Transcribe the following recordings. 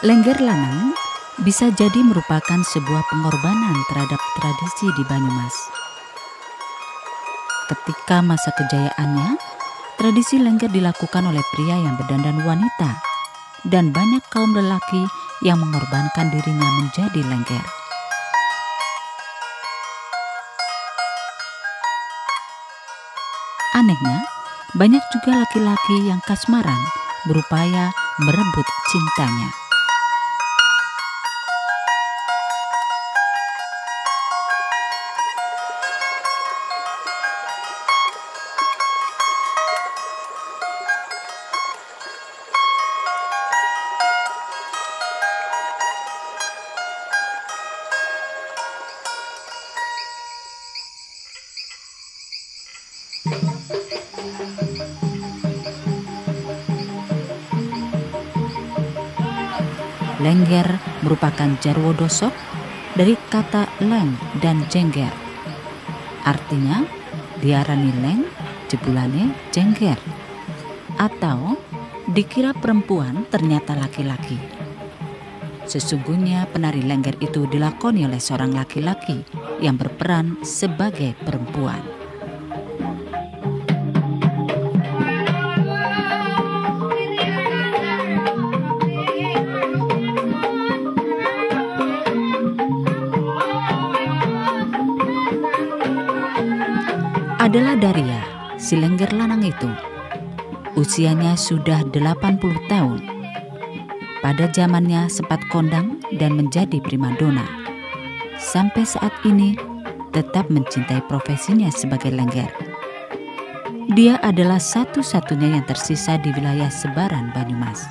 Lengger lanang bisa jadi merupakan sebuah pengorbanan terhadap tradisi di Banyumas. Ketika masa kejayaannya, tradisi lengger dilakukan oleh pria yang berdandan wanita dan banyak kaum lelaki yang mengorbankan dirinya menjadi lengger. Anehnya, banyak juga laki-laki yang kasmaran berupaya merebut cintanya. Lengger merupakan jarwo dosok dari kata leng dan jengger. Artinya diarani leng, jebulane jengger. Atau dikira perempuan ternyata laki-laki. Sesungguhnya penari lengger itu dilakoni oleh seorang laki-laki yang berperan sebagai perempuan. Adalah Daria, si lengger lanang itu. Usianya sudah 80 tahun. Pada zamannya sempat kondang dan menjadi primadona. Sampai saat ini tetap mencintai profesinya sebagai lengger. Dia adalah satu-satunya yang tersisa di wilayah Sebaran Banyumas.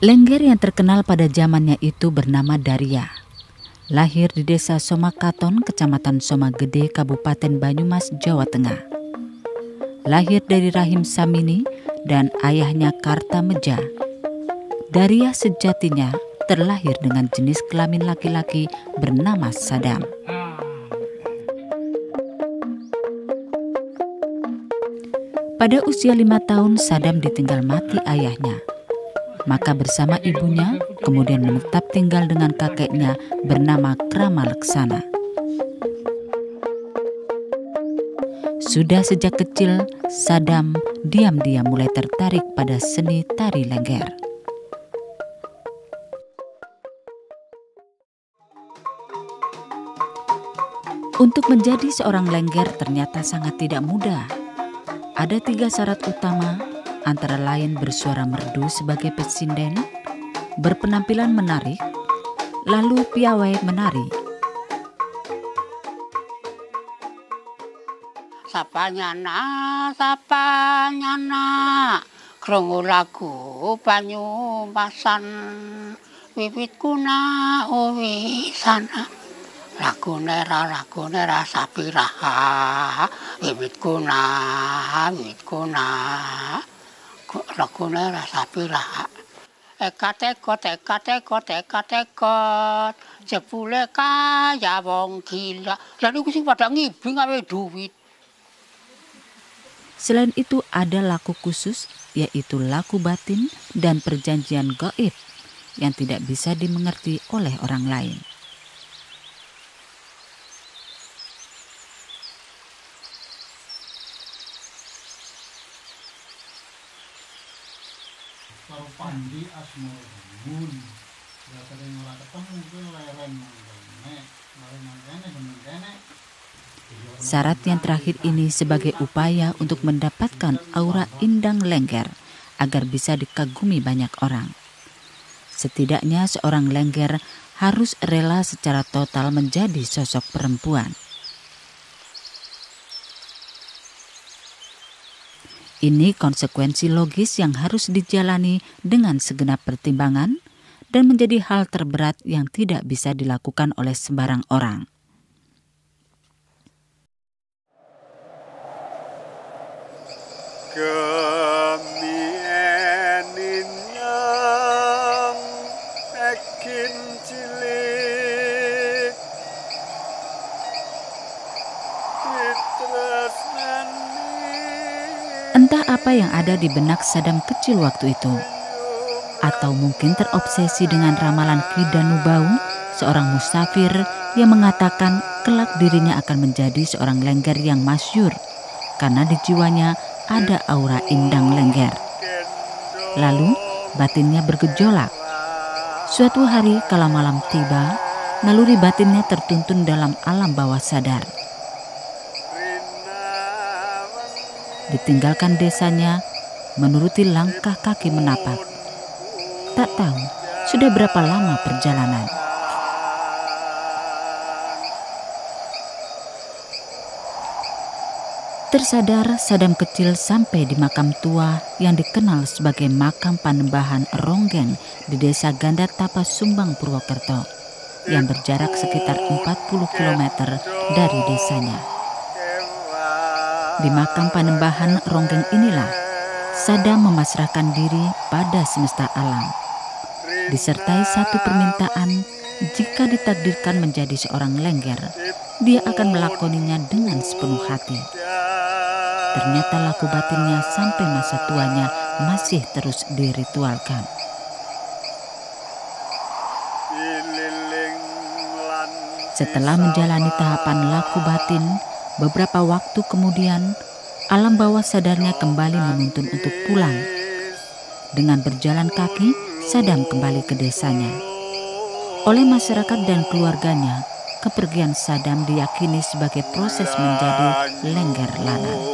Lengger yang terkenal pada zamannya itu bernama Daria. Lahir di desa Somakaton, kecamatan Somagede, Kabupaten Banyumas, Jawa Tengah. Lahir dari rahim Samini dan ayahnya Kartameja. Daria sejatinya terlahir dengan jenis kelamin laki-laki bernama Sadam. Pada usia 5 tahun Sadam ditinggal mati ayahnya. Maka bersama ibunya kemudian menetap tinggal dengan kakeknya bernama Krama Leksana. Sudah sejak kecil, Sadam diam-diam mulai tertarik pada seni tari lengger. Untuk menjadi seorang lengger ternyata sangat tidak mudah. Ada 3 syarat utama, antara lain bersuara merdu sebagai pesinden, berpenampilan menarik, lalu piawai menari. Sapanyana, krungu lagu Banyumasan, wiwit kuna uwisana. Lagune ra sapiraha, wiwit kuna. Lagune rasa piraha. Ekatekot, jebule kaya wong gila. Lan iku sing padha ngibing awe duwit. Selain itu ada laku khusus, yaitu laku batin dan perjanjian gaib yang tidak bisa dimengerti oleh orang lain. Syarat yang terakhir ini sebagai upaya untuk mendapatkan aura Indang Lengger agar bisa dikagumi banyak orang. Setidaknya seorang Lengger harus rela secara total menjadi sosok perempuan. Ini konsekuensi logis yang harus dijalani dengan segenap pertimbangan dan menjadi hal terberat yang tidak bisa dilakukan oleh sembarang orang. Entah apa yang ada di benak Sadam kecil waktu itu. Atau mungkin terobsesi dengan ramalan Ki Danubau, seorang musafir yang mengatakan kelak dirinya akan menjadi seorang Lengger yang masyhur karena di jiwanya ada aura Indang Lengger. Lalu batinnya bergejolak. Suatu hari kala malam tiba, naluri batinnya tertuntun dalam alam bawah sadar. Ditinggalkan desanya, menuruti langkah kaki menapak. Tak tahu sudah berapa lama perjalanan. Tersadar Sadam kecil sampai di makam tua yang dikenal sebagai makam Panembahan Ronggeng di desa Ganda Tapa Sumbang Purwokerto yang berjarak sekitar 40 km dari desanya. Di makam Panembahan Ronggeng inilah Sadam memasrahkan diri pada semesta alam, disertai satu permintaan. Jika ditakdirkan menjadi seorang Lengger, dia akan melakoninya dengan sepenuh hati. Ternyata laku batinnya sampai masa tuanya masih terus diritualkan. Setelah menjalani tahapan laku batin, beberapa waktu kemudian alam bawah sadarnya kembali menuntun untuk pulang. Dengan berjalan kaki, Sadam kembali ke desanya. Oleh masyarakat dan keluarganya, kepergian Sadam diyakini sebagai proses menjadi Lengger Lanang.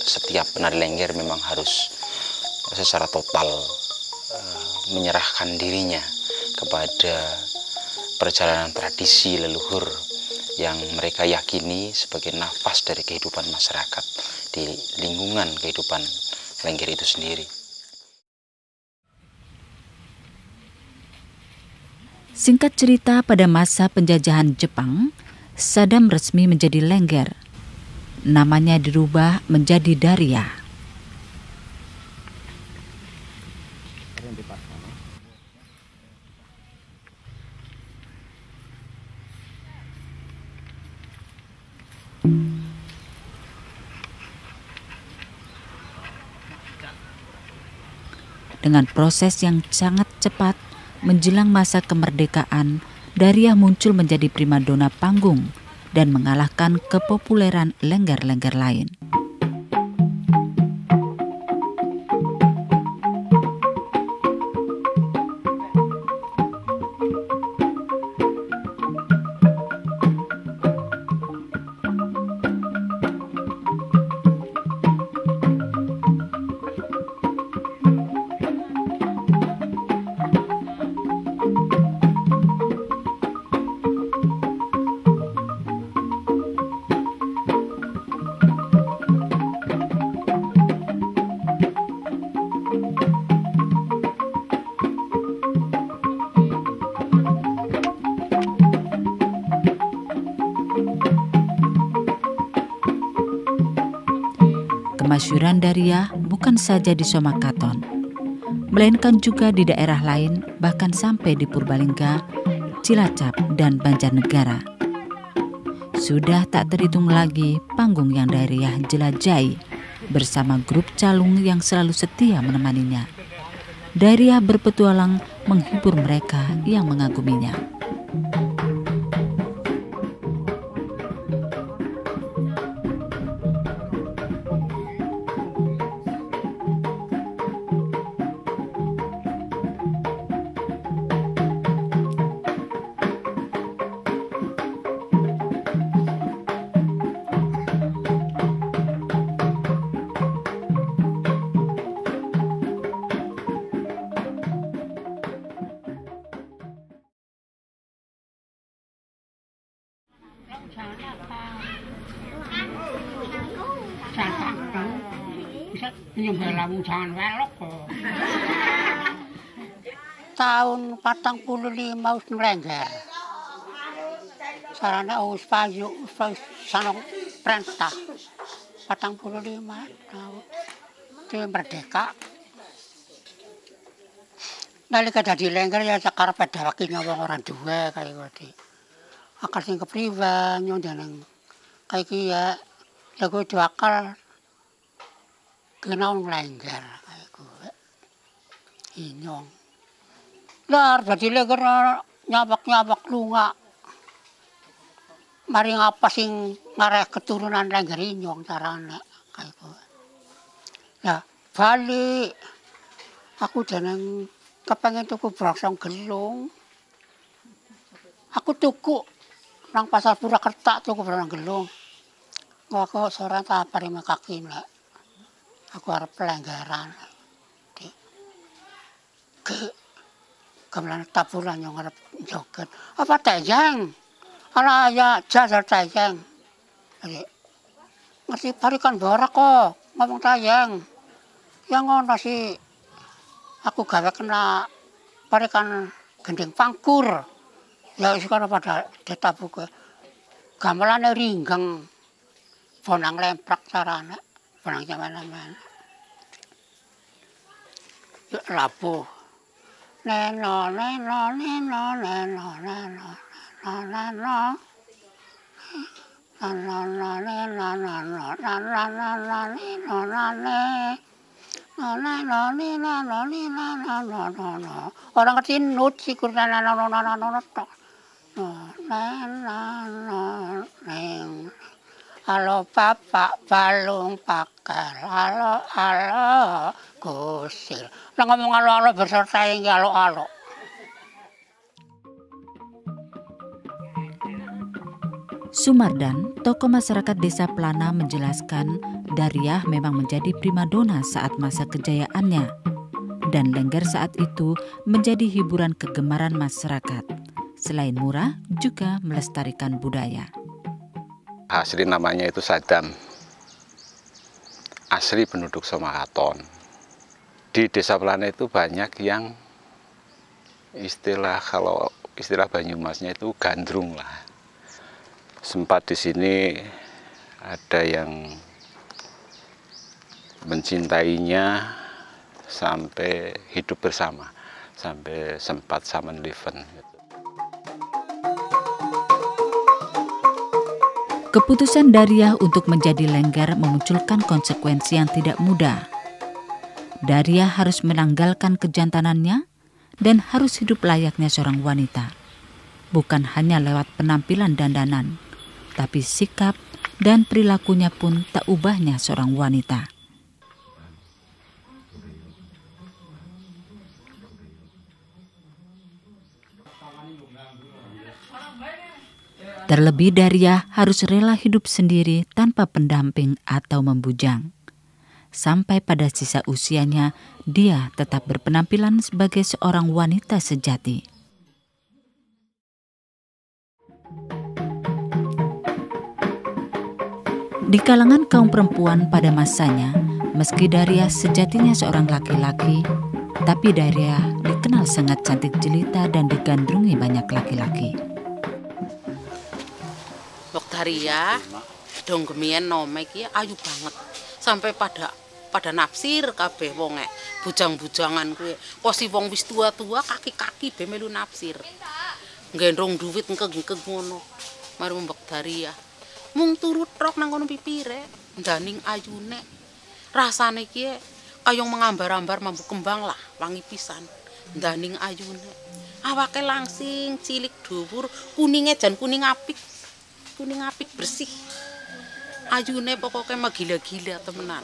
Setiap penari Lengger memang harus secara total menyerahkan dirinya kepada perjalanan tradisi leluhur yang mereka yakini sebagai nafas dari kehidupan masyarakat di lingkungan kehidupan Lengger itu sendiri. Singkat cerita, pada masa penjajahan Jepang, Sadam resmi menjadi Lengger. Namanya dirubah menjadi Daria. Dengan proses yang sangat cepat menjelang masa kemerdekaan, Daria muncul menjadi primadona panggung dan mengalahkan kepopuleran Lengger-Lengger lain. Kemasyhuran Daria bukan saja di Somakaton, melainkan juga di daerah lain, bahkan sampai di Purbalingga, Cilacap, dan Banjarnegara. Sudah tak terhitung lagi panggung yang Daria jelajahi bersama grup calung yang selalu setia menemaninya. Daria berpetualang menghibur mereka yang mengaguminya. Tahun 45 wis nglengger. Sarane wis payu wis sanong perintah. 45 tahun. Di merdeka. Nalika dadi lengger ya sakarepe dhewe wong ora duwe kaya kuwi. Akal sing kepriwe nyondang kaya iki ya kudu akal kena nglengger kaya kuwi. Inyong. Lah dadi lengger nyabak-nyabak lunga. Mari ngapa sing ngareh keturunan lengger inyong carane kaya kuwi. Lah bali aku jeneng kepengen tuku brosong gelung. Aku tuku nang pasar Purwakerta tuku brosong gelung. Kok sore tak parime kaki nek. Aku arep pelenggaran. Gamelan taburan yang arep joget. Apa tayang? Ala ya jajal tayang. Ngerti parikan borak kok ngomong tayang. Yang ngono sih aku gawe kena parikan gending pangkur. Ya sekarang pada ditabuke. Gamelane ringgeng. Bonang lemprak carane. Bonang jaman-jaman. Yuk labuh. Neno neno neno neno neno neno orang ngerti nut sih kurang halo bapak balung pakar halo gusir lah ngomong halo berserta yang halo Sumardan, tokoh masyarakat desa Plana menjelaskan Daria memang menjadi primadona saat masa kejayaannya dan lengger saat itu menjadi hiburan kegemaran masyarakat. Selain murah, juga melestarikan budaya. Asli namanya itu Sadam. Asli penduduk Somakaton. Di desa Plana itu banyak yang kalau istilah Banyumasnya itu gandrung lah. Sempat di sini ada yang mencintainya sampai hidup bersama, sampai sempat samenleven. Keputusan Daria untuk menjadi lengger memunculkan konsekuensi yang tidak mudah. Daria harus menanggalkan kejantanannya dan harus hidup layaknya seorang wanita. Bukan hanya lewat penampilan dandanan, tapi sikap dan perilakunya pun tak ubahnya seorang wanita. Terlebih Daria harus rela hidup sendiri tanpa pendamping atau membujang. Sampai pada sisa usianya, dia tetap berpenampilan sebagai seorang wanita sejati. Di kalangan kaum perempuan pada masanya, meski Daria sejatinya seorang laki-laki, tapi Daria dikenal sangat cantik jelita dan digandrungi banyak laki-laki. Daria dong gemien nome iki ayu banget. sampai pada nafsir kabeh wonge bujang-bujangan kuwi. Kok si wong wis tua-tua kaki-kaki be melu nafsir. Nggendong duit engkeg-engkeg ngono. Mari Mbok Daria. Mung turut rok nang kono pipire, ndaning ayune. Rasane ki kayong mengambar-ambar mambu kembang lah, wangi pisan. Ndaning ayune. Awake langsing, cilik dhuwur, kuninge jan kuning apik. Kuning apik bersih. Ayune pokoke magila-gila temenan.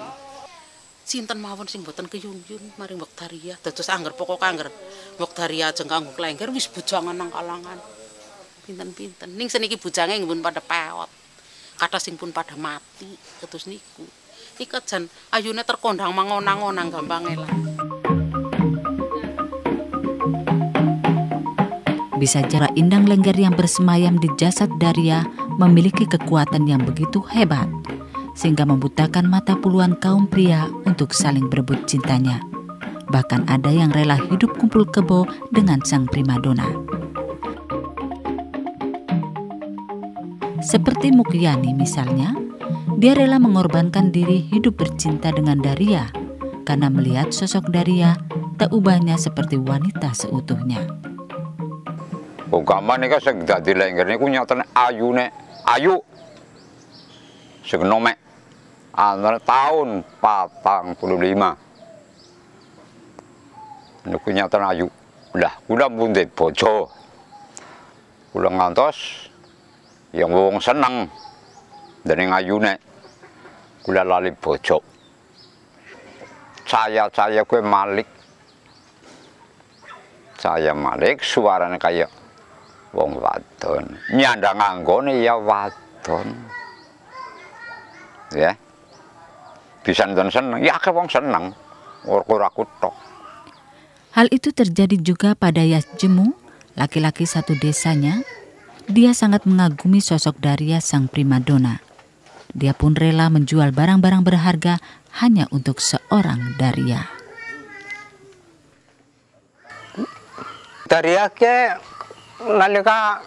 Sinten mawon sing boten keyun-yun maring Mbok Daria. Dados angger pokoke angger Mbok Daria ajeng kanggo klengger wis bujangan nang kalangan. Pinten-pinten. Ning seniki bujange pun pada peot. Kathah sing pun pada mati terus niku. Iki jan ayune terkondang mangonang-onang gampange lah. Bisa cara indang lengger yang bersemayam di jasad Daria memiliki kekuatan yang begitu hebat, sehingga membutakan mata puluhan kaum pria untuk saling berebut cintanya. Bahkan ada yang rela hidup kumpul kebo dengan sang primadona. Seperti Mukyani misalnya, dia rela mengorbankan diri hidup bercinta dengan Daria karena melihat sosok Daria tak ubahnya seperti wanita seutuhnya. Gampang nika sing dadi lengger niku nyatane ayune ayu. Sing nomek antara tahun 45. Niku nyatane ayu. Lah kula pun ndek bojo. Kula ngantos yang wong seneng dening ayune. Kula lali bojo. Saya kowe Malik. Saya Malik suarane kaya wong wadon, nyandang anggone ya wadon. Ya. Bisa nonton seneng, ya akeh wong seneng. Ora kutok. Hal itu terjadi juga pada Yas Jemu, laki-laki satu desanya. Dia sangat mengagumi sosok Daria sang primadona. Dia pun rela menjual barang-barang berharga hanya untuk seorang Daria. Daria ke nalika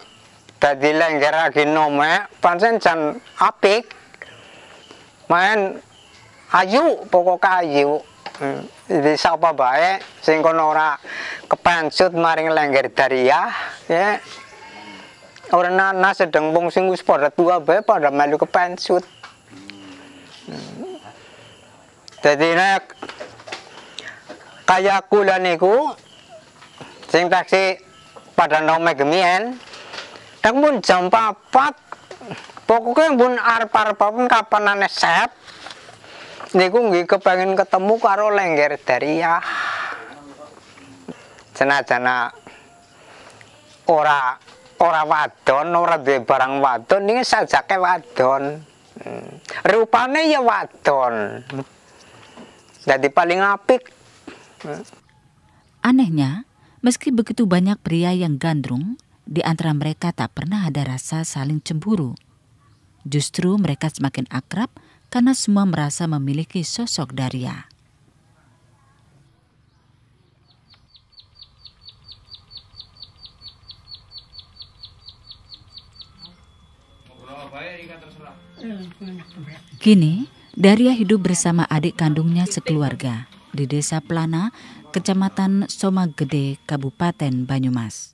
dadi lengger lagi nome pancen jan apik. Main ayu pokok ayu. Jadi sapa bae sing kono ora kepencut maring lengger Daria ya. Ora nana sedeng wong sing wis padha tua bae pada melu kepencut. Dadi nek kaya kula niku sing taksi pada nome gemien, tak pun jam 4, pokoknya pun arep-arep pun kapanane set, niku nggih kepengin ketemu karo lengger Daria. Senajana ora wadon, ora duwe barang wadon, niki sajake wadon. Rupane ya wadon. Jadi paling apik. Anehnya, meski begitu banyak pria yang gandrung, di antara mereka tak pernah ada rasa saling cemburu. Justru mereka semakin akrab karena semua merasa memiliki sosok Daria. Kini, Daria hidup bersama adik kandungnya sekeluarga di Desa Plana, Kecamatan Somagede, Kabupaten Banyumas.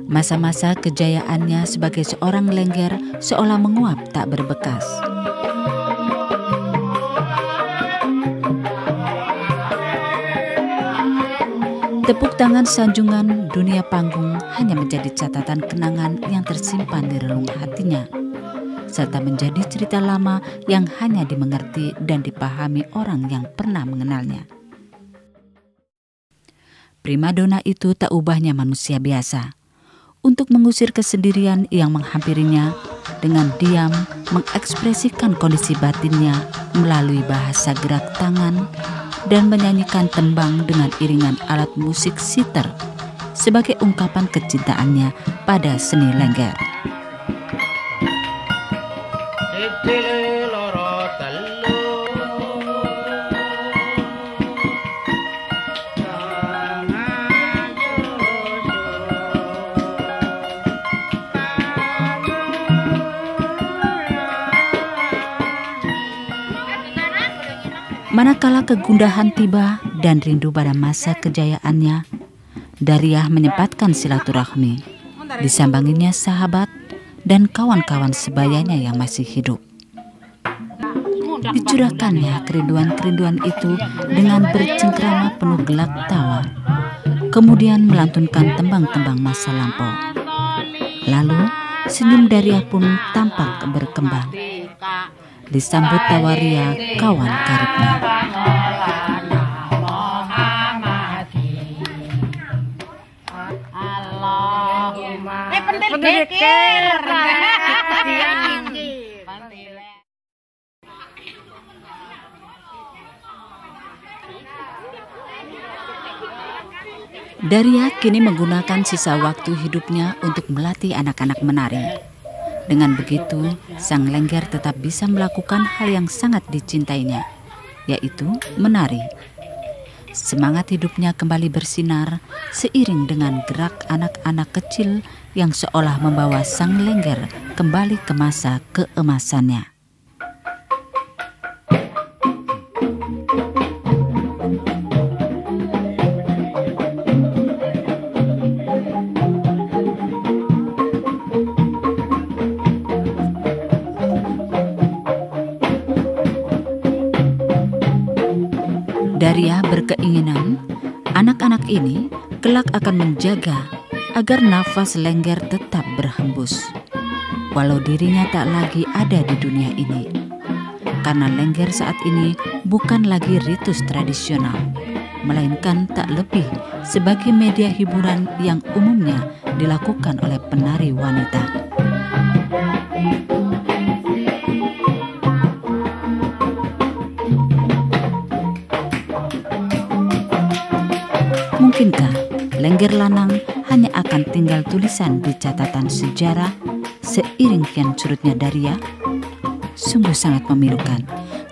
Masa-masa kejayaannya sebagai seorang lengger seolah menguap tak berbekas. Tepuk tangan sanjungan dunia panggung hanya menjadi catatan kenangan yang tersimpan di relung hatinya, serta menjadi cerita lama yang hanya dimengerti dan dipahami orang yang pernah mengenalnya. Primadona itu tak ubahnya manusia biasa. Untuk mengusir kesendirian yang menghampirinya, dengan diam mengekspresikan kondisi batinnya melalui bahasa gerak tangan dan menyanyikan tembang dengan iringan alat musik siter sebagai ungkapan kecintaannya pada seni lengger. Manakala kegundahan tiba dan rindu pada masa kejayaannya, Dariah menyempatkan silaturahmi, disambanginya sahabat dan kawan-kawan sebayanya yang masih hidup. Dicurahkannya kerinduan-kerinduan itu dengan bercengkrama penuh gelak tawa, kemudian melantunkan tembang-tembang masa lampau. Lalu senyum Dariah pun tampak berkembang, disambut tawa ria kawan karibnya. Dariah kini menggunakan sisa waktu hidupnya untuk melatih anak-anak menari. Dengan begitu, sang lengger tetap bisa melakukan hal yang sangat dicintainya, yaitu menari. Semangat hidupnya kembali bersinar seiring dengan gerak anak-anak kecil yang seolah membawa sang lengger kembali ke masa keemasannya. Dariah berkeinginan anak-anak ini kelak akan menjaga agar nafas lengger tetap berhembus, walau dirinya tak lagi ada di dunia ini. Karena lengger saat ini bukan lagi ritus tradisional, melainkan tak lebih sebagai media hiburan yang umumnya dilakukan oleh penari wanita. Mungkinkah lengger lanang hanya akan tinggal tulisan di catatan sejarah seiring kian surutnya Dariah? Sungguh sangat memilukan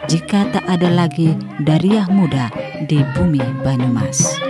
jika tak ada lagi Dariah muda di bumi Banyumas.